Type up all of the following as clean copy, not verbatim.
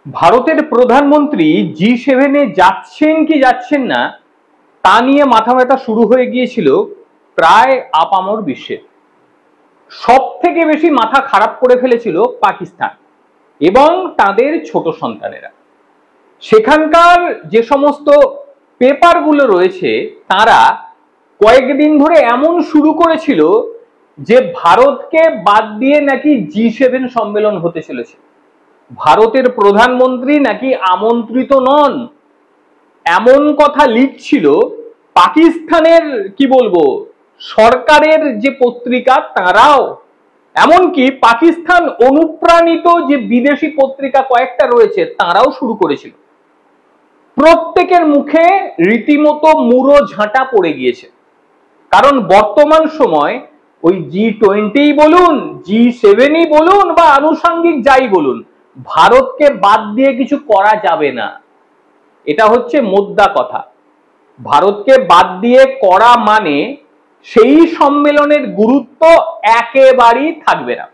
ভারতের প্রধানমন্ত্রী জি7-এ যাচ্ছেন কি যাচ্ছেন না তা নিয়ে মাথা ব্যথা শুরু হয়ে গিয়েছিল প্রায় আপামর বিশ্বে। সব থেকে বেশি মাথা খারাপ করে ফেলেছিল পাকিস্তান এবং তাদের ছোট সন্তানেরা। সেখানকার যে সমস্ত পেপারগুলো রয়েছে তারা কয়েকদিন ধরে এমন শুরু করেছিল যে ভারতকে বাদ দিয়ে নাকি জি7 সম্মেলন হতে চলেছে, ভারতের প্রধানমন্ত্রী নাকি আমন্ত্রিত নন, এমন কথা লিখছিল পাকিস্তানের কি বলবো সরকারের যে পত্রিকা তারাও, এমনকি পাকিস্তান অনুপ্রাণিত যে বিদেশি পত্রিকা কয়েকটা রয়েছে তারাও শুরু করেছিল। প্রত্যেকের মুখে রীতিমতো মুড়ো ঝাঁটা পড়ে গিয়েছে, কারণ বর্তমান সময় ওই জি20 বলুন, জি7 বলুন বা আনুষঙ্গিক যাই বলুন, ভারতকে বাদ দিয়ে কিছু করা যাবে না। এটা হচ্ছে মোদ্দা কথা। ভারতকে বাদ দিয়ে করা মানে সেই সম্মেলনের গুরুত্ব একেবারেই থাকবে না।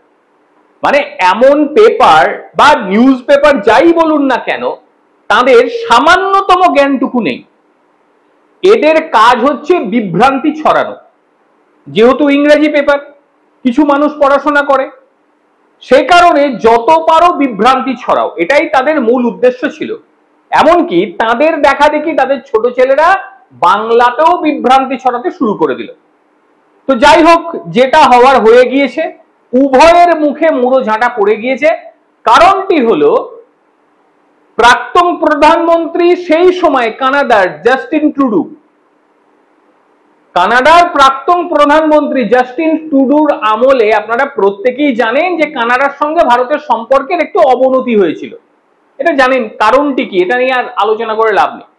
মানে এমন পেপার বা নিউজ পেপার যাই বলুন না কেন, তাদের সামান্যতম জ্ঞানটুকু নেই। এদের কাজ হচ্ছে বিভ্রান্তি ছড়ানো। যেহেতু ইংরেজি পেপার, কিছু মানুষ পড়াশোনা করে, সে কারণে যত পারো বিভ্রান্তি ছড়াও, এটাই তাদের মূল উদ্দেশ্য ছিল। এমনকি তাদের দেখা দেখি তাদের ছোট ছেলেরা বাংলাতেও বিভ্রান্তি ছড়াতে শুরু করে দিল। তো যাই হোক, যেটা হওয়ার হয়ে গিয়েছে, উভয়ের মুখে মুড়ো ঝাঁটা পড়ে গিয়েছে। কারণটি হলো প্রাক্তন প্রধানমন্ত্রী সেই সময় কানাডার জাস্টিন ট্রুডু, কানাডার প্রাক্তন প্রধানমন্ত্রী জাস্টিন ট্রুডুর আমলে আপনারা প্রত্যেকেই জানেন যে কানাডার সঙ্গে ভারতের সম্পর্কের একটু অবনতি হয়েছিল। এটা জানেন, কারণটি কি এটা নিয়ে আর আলোচনা করে লাভ নেই।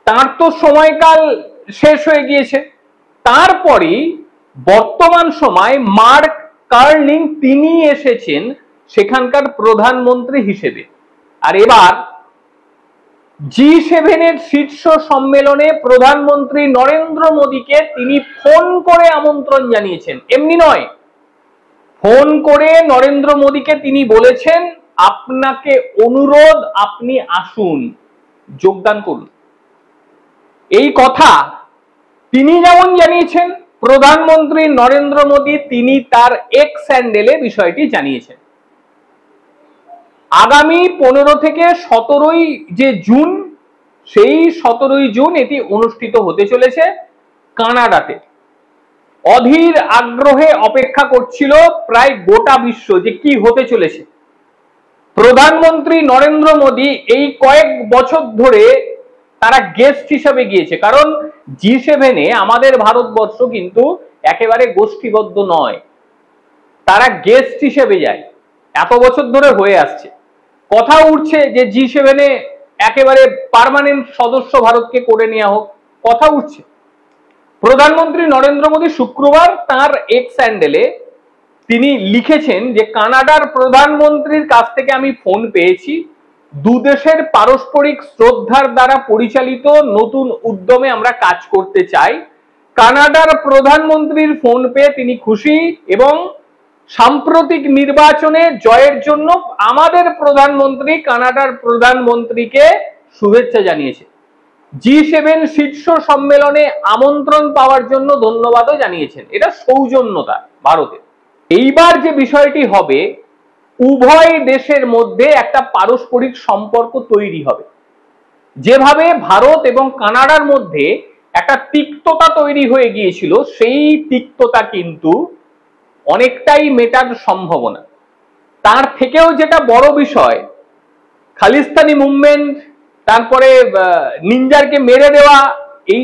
তার তো সময়কাল শেষ হয়ে গিয়েছে। তারপরে বর্তমান সময় মার্ক কার্লিং তিনি এসেছেন সেখানকার প্রধানমন্ত্রী হিসেবে। আর এবার জি7-এর শীর্ষ সম্মেলনে প্রধানমন্ত্রী নরেন্দ্র মোদীকে তিনি ফোন করে আমন্ত্রণ জানিয়েছেন। এমনি নয়, ফোন করে নরেন্দ্র মোদীকে তিনি বলেছেন আপনাকে অনুরোধ, আপনি আসুন, যোগদান করুন। এই কথা তিনি যেমন জানিয়েছেন, প্রধানমন্ত্রী নরেন্দ্র মোদী তিনি তার এক্স হ্যান্ডেলে বিষয়টি জানিয়েছেন। আগামী 15 থেকে 17 যে জুন, সেই 17 জুন এটি অনুষ্ঠিত হতে চলেছে কানাডাতে। অধীর আগ্রহে অপেক্ষা করছিল প্রায় গোটা বিশ্ব যে কি হতে চলেছে। প্রধানমন্ত্রী নরেন্দ্র মোদী এই কয়েক বছর ধরে তারা গেস্ট হিসেবে গিয়েছে, কারণ জি7-এ আমাদের ভারতবর্ষ কিন্তু একেবারে গোষ্ঠীবদ্ধ নয়, তারা গেস্ট হিসেবে যায়। এত বছর ধরে হয়ে আসছে। কথা উঠছে যে জি7-এ একেবারে পার্মানেন্ট সদস্য ভারতকে করে নেওয়া হোক, কথা উঠছে। প্রধানমন্ত্রী নরেন্দ্র মোদী শুক্রবার তার এক্স হ্যান্ডেলে তিনি লিখেছেন যে কানাডার প্রধানমন্ত্রীর কাছ থেকে আমি ফোন পেয়েছি, দুদেশের পারস্পরিক শ্রদ্ধার দ্বারা পরিচালিত নতুন উদ্যমে আমরা কাজ করতে চাই। কানাডার প্রধানমন্ত্রীর ফোন পেয়ে তিনি খুশি এবং সাম্প্রতিক নির্বাচনে জয়ের জন্য আমাদের প্রধানমন্ত্রী কানাডার প্রধানমন্ত্রীকে শুভেচ্ছা জানিয়েছে। জি7 শীর্ষ সম্মেলনে আমন্ত্রণ পাওয়ার জন্য ধন্যবাদও জানিয়েছেন। এটা সৌজন্যতা ভারতের। এইবার যে বিষয়টি হবে, উভয় দেশের মধ্যে একটা পারস্পরিক সম্পর্ক তৈরি হবে। যেভাবে ভারত এবং কানাডার মধ্যে একটা তিক্ততা তৈরি হয়ে গিয়েছিল, সেই তিক্ততা কিন্তু অনেকটাই মেটার সম্ভাবনা। তার থেকেও যেটা বড় বিষয়, খালিস্তানি মুভমেন্ট, তারপরে নিঞ্জারকে মেরে দেওয়া, এই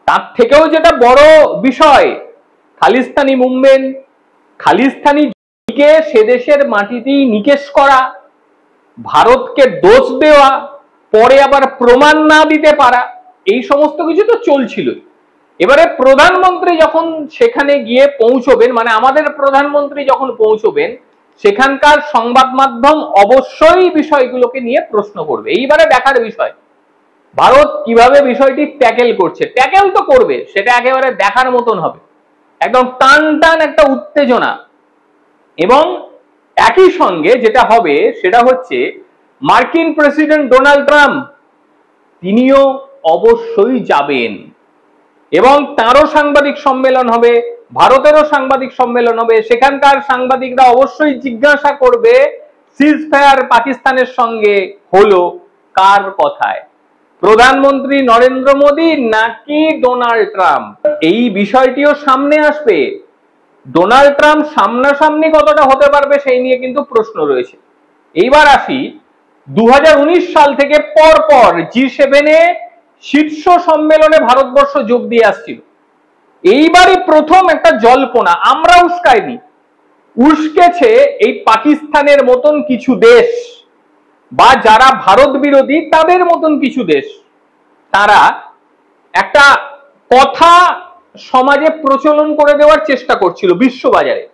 তার থেকেও যেটা বড় বিষয়, খালিস্তানি মুভমেন্ট, খালিস্তানিকে সে দেশের মাটিতেই নিকেশ করা, ভারতকে দোষ দেওয়া, পরে আবার প্রমাণ না দিতে পারা, এই সমস্ত কিছু তো চলছিল। এবারে প্রধানমন্ত্রী যখন সেখানে গিয়ে পৌঁছবেন, মানে আমাদের প্রধানমন্ত্রী যখন পৌঁছবেন, সেখানকার সংবাদ মাধ্যম অবশ্যই বিষয়গুলোকে নিয়ে প্রশ্ন করবে। এইবারে দেখার বিষয় ভারত কিভাবে বিষয়টি ট্যাকেল করছে। ট্যাকেল তো করবে, সেটা একেবারে দেখার মতন হবে। একদম টান টান একটা উত্তেজনা এবং একই সঙ্গে যেটা হবে সেটা হচ্ছে মার্কিন প্রেসিডেন্ট ডোনাল্ড ট্রাম্প তিনিও অবশ্যই যাবেন এবং তারও সাংবাদিক সম্মেলন হবে, ভারতেরও সাংবাদিক সম্মেলন হবে। সেখানকার সাংবাদিকরা অবশ্যই জিজ্ঞাসা করবে সিজফায়ার পাকিস্তানের সঙ্গে হলো কার কথায়, প্রধানমন্ত্রী নরেন্দ্র মোদী নাকি ডোনাল্ড ট্রাম্প? এই বিষয়টিও সামনে আসবে। ডোনাল্ড ট্রাম্প সামনাসামনি কতটা হতে পারবে সেই নিয়ে কিন্তু প্রশ্ন রয়েছে। এইবার আসি 2019 সাল থেকে পরপর G7 শীর্ষ সম্মেলনে ভারতবর্ষ যোগ দিয়ে আসছিল। এইবারই প্রথম একটা জল্পনা, আমরা উস্কাইনি, উস্কেছে এই পাকিস্তানের মতন কিছু দেশ বা যারা ভারত বিরোধী তাদের মতন কিছু দেশ। তারা একটা কথা সমাজে প্রচলন করে দেওয়ার চেষ্টা করছিল বিশ্ববাজারে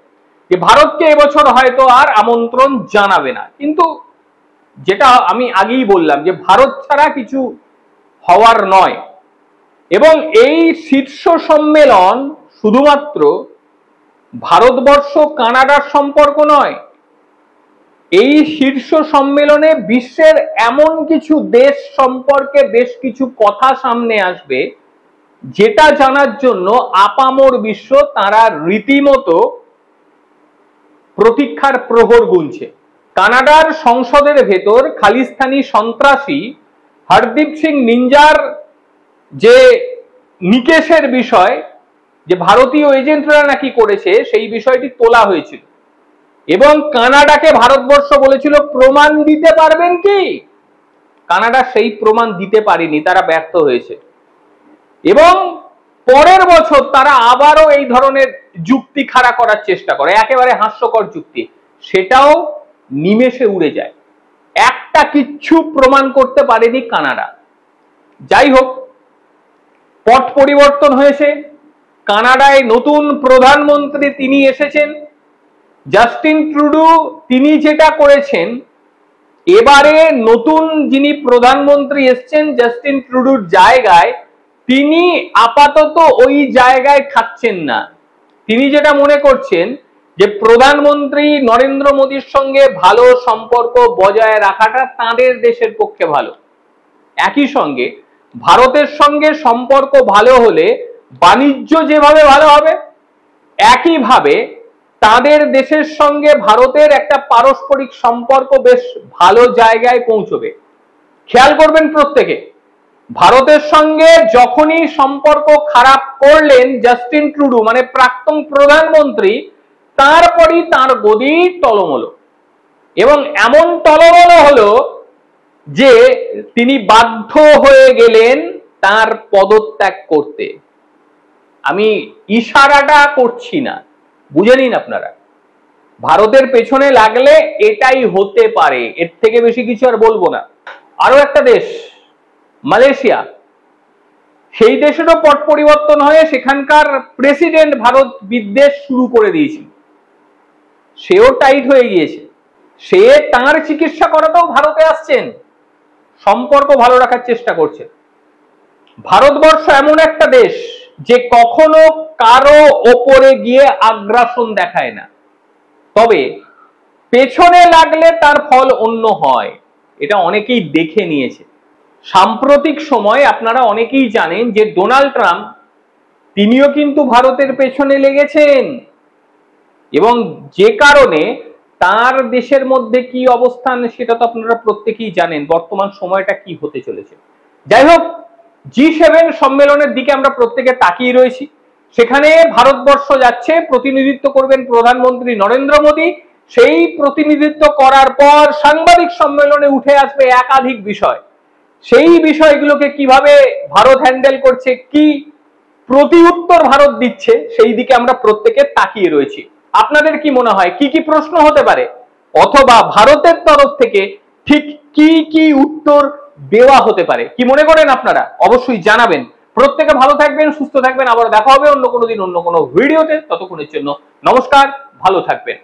যে ভারতকে এবছর হয়তো আর আমন্ত্রণ জানাবে না। কিন্তু যেটা আমি আগেই বললাম যে ভারত ছাড়া কিছু হওয়ার নয়। এবং এই শীর্ষ সম্মেলন শুধুমাত্র ভারতবর্ষ কানাডার সম্পর্ক নয়, এই শীর্ষ সম্মেলনে বিশ্বের এমন কিছু দেশ সম্পর্কে বেশ কিছু কথা সামনে আসবে যেটা জানার জন্য আপামর বিশ্ব তারা রীতিমতো প্রতীক্ষার প্রহর গুনছে। কানাডার সংসদের ভেতর খালিস্তানি সন্ত্রাসী হরদীপ সিং নিঞ্জার যে নিকেশের বিষয়, যে ভারতীয় এজেন্টরা নাকি করেছে, সেই বিষয়টি তোলা হয়েছিল এবং কানাডাকে ভারতবর্ষ বলেছিল প্রমাণ দিতে পারবেন কি? কানাডা সেই প্রমাণ দিতে পারেনি, তারা ব্যর্থ হয়েছে। এবং পরের বছর তারা আবারও এই ধরনের যুক্তি খাড়া করার চেষ্টা করে, একেবারে হাস্যকর যুক্তি, সেটাও নিমেষে উড়ে যায়। একটা কিচ্ছু প্রমাণ করতে পারেনি কানাডা। যাই হোক, পট পরিবর্তন হয়েছে, কানাডায় নতুন প্রধানমন্ত্রী তিনি এসেছেন, জাস্টিন ট্রুডো। তিনি যেটা করেছেন, এবারে নতুন যিনি প্রধানমন্ত্রী এসছেন জাস্টিন ট্রুডোর জায়গায়, তিনি আপাতত ওই জায়গায় থাকছেন না। তিনি যেটা মনে করছেন যে প্রধানমন্ত্রী নরেন্দ্র মোদীর সঙ্গে ভালো সম্পর্ক বজায় রাখাটা তাদের দেশের পক্ষে ভালো। একই সঙ্গে ভারতের সঙ্গে সম্পর্ক ভালো হলে বাণিজ্য যেভাবে ভালো হবে, একইভাবে তাদের দেশের সঙ্গে ভারতের একটা পারস্পরিক সম্পর্ক বেশ ভালো জায়গায় পৌঁছবে। খেয়াল করবেন প্রত্যেকে, ভারতের সঙ্গে যখনই সম্পর্ক খারাপ করলেন জাস্টিন ট্রুডো মানে প্রাক্তন প্রধানমন্ত্রী, তারপরই তার গদি টলমলো। এবং এমন টলমলো হলো যে তিনি বাধ্য হয়ে গেলেন তার পদত্যাগ করতে। আমি ইশারাটা করছি না, বুঝে নিন আপনারা। ভারতের পেছনে লাগলে এটাই হতে পারে, এর থেকে বেশি কিছু আর বলবো না। আরো একটা দেশ মালয়েশিয়া, সেই দেশেরও পট পরিবর্তন হয়ে সেখানকার প্রেসিডেন্ট ভারত বিদ্বেষ শুরু করে দিয়েছিল, সেও টাইট হয়ে গিয়েছে। সে তার চিকিৎসা করাতেও ভারতে আসছেন, সম্পর্ক ভালো রাখার চেষ্টা করছেন। ভারতবর্ষ এমন একটা দেশ যে কখনো কারো ওপরে গিয়ে আগ্রাসন দেখায় না, তবে পেছনে লাগলে তার ফল অন্য হয়, এটা অনেকেই দেখে নিয়েছে। সাম্প্রতিক সময় আপনারা অনেকেই জানেন যে ডোনাল্ড ট্রাম্প তিনিও কিন্তু ভারতের পেছনে লেগেছেন এবং যে কারণে তার দেশের মধ্যে কি অবস্থান সেটা তো আপনারা প্রত্যেকেই জানেন, বর্তমান সময়টা কি হতে চলেছে। যাই হোক, G7 সম্মেলনের দিকে আমরা প্রত্যেকে তাকিয়ে রয়েছি। সেখানে ভারতবর্ষ যাচ্ছে, প্রতিনিধিত্ব করবেন প্রধানমন্ত্রী নরেন্দ্র মোদী। সেই প্রতিনিধিত্ব করার পর সাংবাদিক সম্মেলনে উঠে আসবে একাধিক বিষয়। সেই বিষয়গুলোকে কিভাবে ভারত হ্যান্ডেল করছে, কি প্রতি উত্তর ভারত দিচ্ছে, সেই দিকে আমরা প্রত্যেকে তাকিয়ে রয়েছি। আপনাদের কি মনে হয় কি কি প্রশ্ন হতে পারে, অথবা ভারতের তরফ থেকে ঠিক কি কি উত্তর দেওয়া হতে পারে, কি মনে করেন আপনারা? অবশ্যই জানাবেন। প্রত্যেকে ভালো থাকবেন, সুস্থ থাকবেন। আবার দেখা হবে অন্য কোনো দিন অন্য কোনো ভিডিওতে। ততক্ষণের জন্য নমস্কার, ভালো থাকবেন।